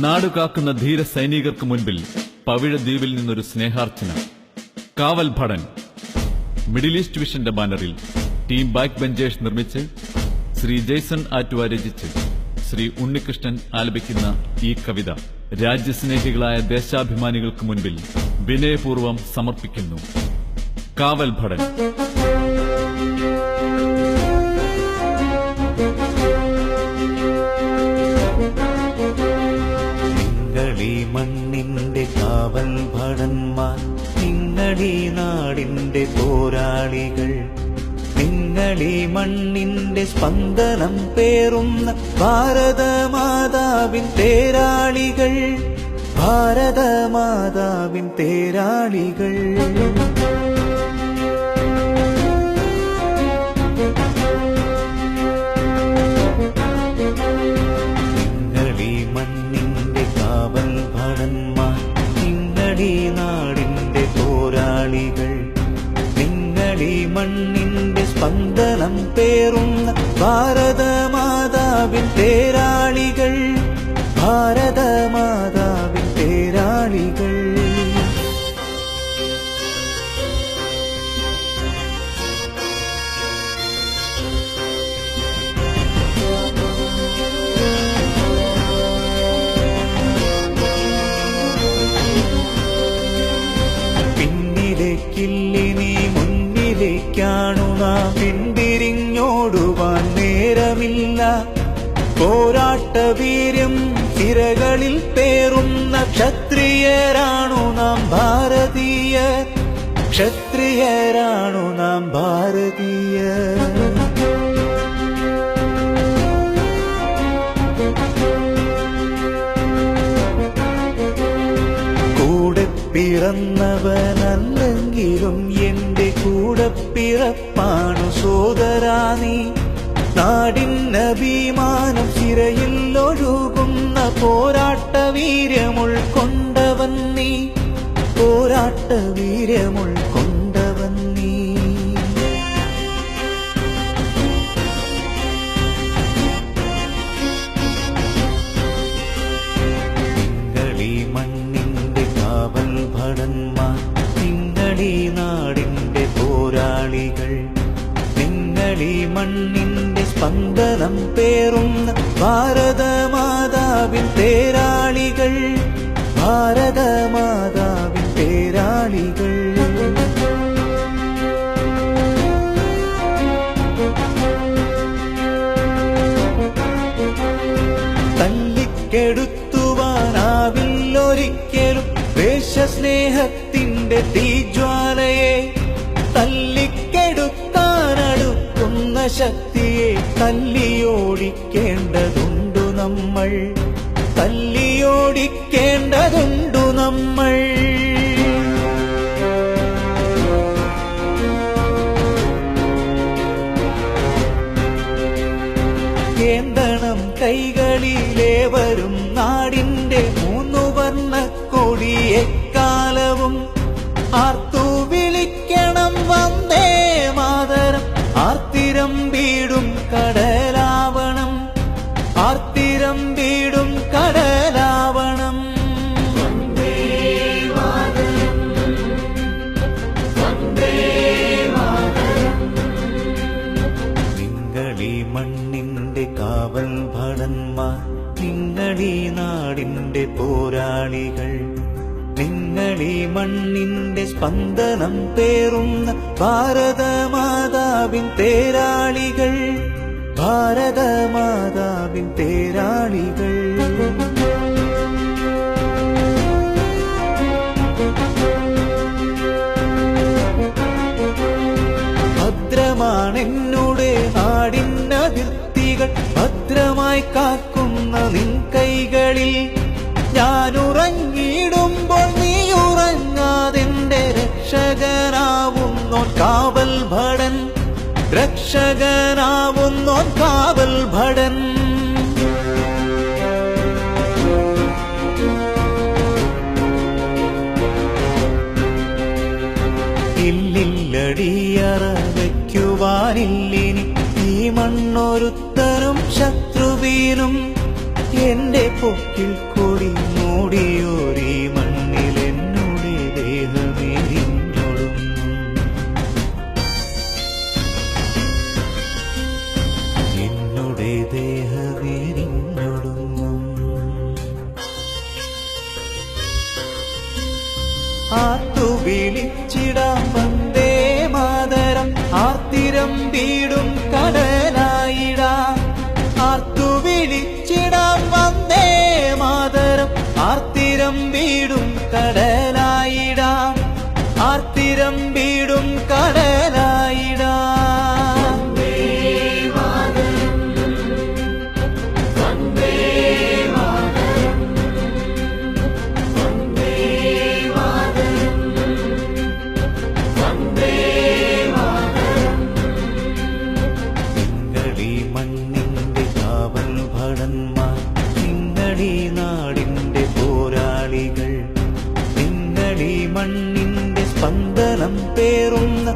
നാടുകാക്കുന്ന ധീര സൈനികർക്ക് മുൻപിൽ പവിഴദ്വീപിൽ നിന്നൊരു സ്നേഹാർച്ചന. കാവൽ ഭടൻ മിഡിൽ ഈസ്റ്റ് വിഷന്റെ ബാനറിൽ ടീം ബാക്ക് ബെഞ്ചേഴ്സ് നിർമ്മിച്ച് ശ്രീ ജെയ്സൺ ആറ്റുവ രചിച്ച് ശ്രീ ഉണ്ണികൃഷ്ണൻ ആലപിക്കുന്ന ഈ കവിത രാജ്യസ്നേഹികളായ ദേശാഭിമാനികൾക്ക് മുൻപിൽ വിനയപൂർവ്വം സമർപ്പിക്കുന്നു. കാവൽ ഭടൻ. നിങ്ങളീ മണ്ണിന്റെ കാവൽ ഭടന്മാർ, നിങ്ങളീ നാടിന്റെ പോരാളികൾ, നിങ്ങളീ മണ്ണിന്റെ സ്പന്ദനം പേറുന്ന ഭാരതമാതാവിൻ തേരാളികൾ, ഭാരതമാതാവിൻ തേരാളികൾ. നിങ്ങളീ മണ്ണിന്റെ കാവൽ ഭടന്മാർ, നിങ്ങളീ നാടിന്റെ പോരാളികൾ, നിങ്ങളീ മണ്ണിന്റെ സ്പന്ദനം പേറുന്ന ഭാരതമാതാവിൻ തേരാളികൾ, ഭാരതമാതാവിൻ തേരാളികൾ. പിന്നിലേക്കില്ലിനി മുന്നിലേക്കാണു നാം, പിന്തിരിഞ്ഞോടുവാൻ നേരമില്ല. പോരാട്ട വീര്യം തിരകളിൽ പേറുന്ന ക്ഷത്രിയരാണു നാം ഭാരതീയർ, ക്ഷത്രിയരാണു നാം ഭാരതീയർ. കൂടെ പിറന്നവനല്ലെങ്കിലും എന്റെ കൂടെ പിറപ്പാണു സോദരാ നീ. നാടിനഭിമാനം ചിരയിൽ ഒഴുകുന്ന പോരാട്ട വീര്യമുൾക്കൊണ്ടവൻ നീ, പോരാട്ട വീര്യമുൾക്കൊണ്ടവൻ നീ. നിങ്ങളീ മണ്ണിന്റെ കാവൽ ഭടന്മാർ, നിങ്ങളീ നാടിന്റെ പോരാളികൾ, നിങ്ങളീ മണ്ണിന്റെ സ്പന്ദനം പേറുന്ന ഭാരതമാതാവിൻ തേരാളികൾ, ഭാരതമാതാവിൻ തേരാളികൾ. തല്ലിക്കെടുത്തുവാനാവില്ലൊരിക്കലും ദേശസ്നേഹത്തിന്റെ തീജ്വാലയെ, തല്ലിക്കെടുത്താനടുക്കുന്ന ശക്തിയെ തല്ലിയോടിക്കേണ്ടതുണ്ടു നമ്മൾ, തല്ലിയോടിക്കേണ്ടതുണ്ടു നമ്മൾ. കേന്തണം കൈകളിലേവരും നാടിന്റെ 3 വർണ്ണക്കൊടി എക്കാലവും ആർത്തു വിളിക്കണം വന്ദേ മാതരം. ആർത്തിരം വീടും കടലാവണം, ആർത്തിരം വീടും കടലാവണം. വന്ദേ മാതരം, വന്ദേ മാതരം. നിങ്ങളീ മണ്ണിന്റെ കാവൽ ഭടന്മാർ, നിങ്ങളീ നാടിന്റെ പോരാളികൾ, നിങ്ങളീ മണ്ണിന്റെ സ്പന്ദനം പേറുന്ന ഭാരതമാതാവിൻ തേരാളികൾ, ഭാരതമാതാവിൻ തേരാളികൾ. ഭദ്രമാണെന്നുടെ നാടിനതിർത്തികൾ, ഭദ്രമായി കാക്കുന്ന നിൻ കൈകളിൽ ഞാനുറങ്ങിയിടുമ്പോൾ നീ ഉറങ്ങാതെന്റെ രക്ഷകനാവുന്നോൻ കാവൽ ഭടൻ, രക്ഷകനാവുന്നോൻ കാവൽ ഭടൻ. ഇല്ലില്ലടിയറ വയ്ക്കുവാനില്ലിനി ഈ മണ്ണൊരുത്തനും ശത്രുവീനും, എന്റെ പൊക്കിൽ കൊടി മൂടിയോരീ മണ്ണിൽ എന്നുടെ ദേഹമേരിഞ്ഞൊടുന്നു. എന്നുടെ ദേഹമേരിഞ്ഞൊടുന്നു. ആർത്തു വിളിച്ചിടാം വന്ദേ മാതരം, ആർത്തിരം വീടും കടലായിടാം. ആർത്തു വിളിച്ചിടാം വന്ദേ മാതരം, ആർത്തിരം വീടും കടലായിടാം. ആർത്തിരം വീടും കടലായിടാം. നിങ്ങളീ മണ്ണിന്റെ കാവൽ ഭടന്മാർ, നിങ്ങളീ നാടിന്റെ പോരാളികൾ, നിങ്ങളീ മണ്ണിന്റെ സ്പന്ദനം പേറുന്ന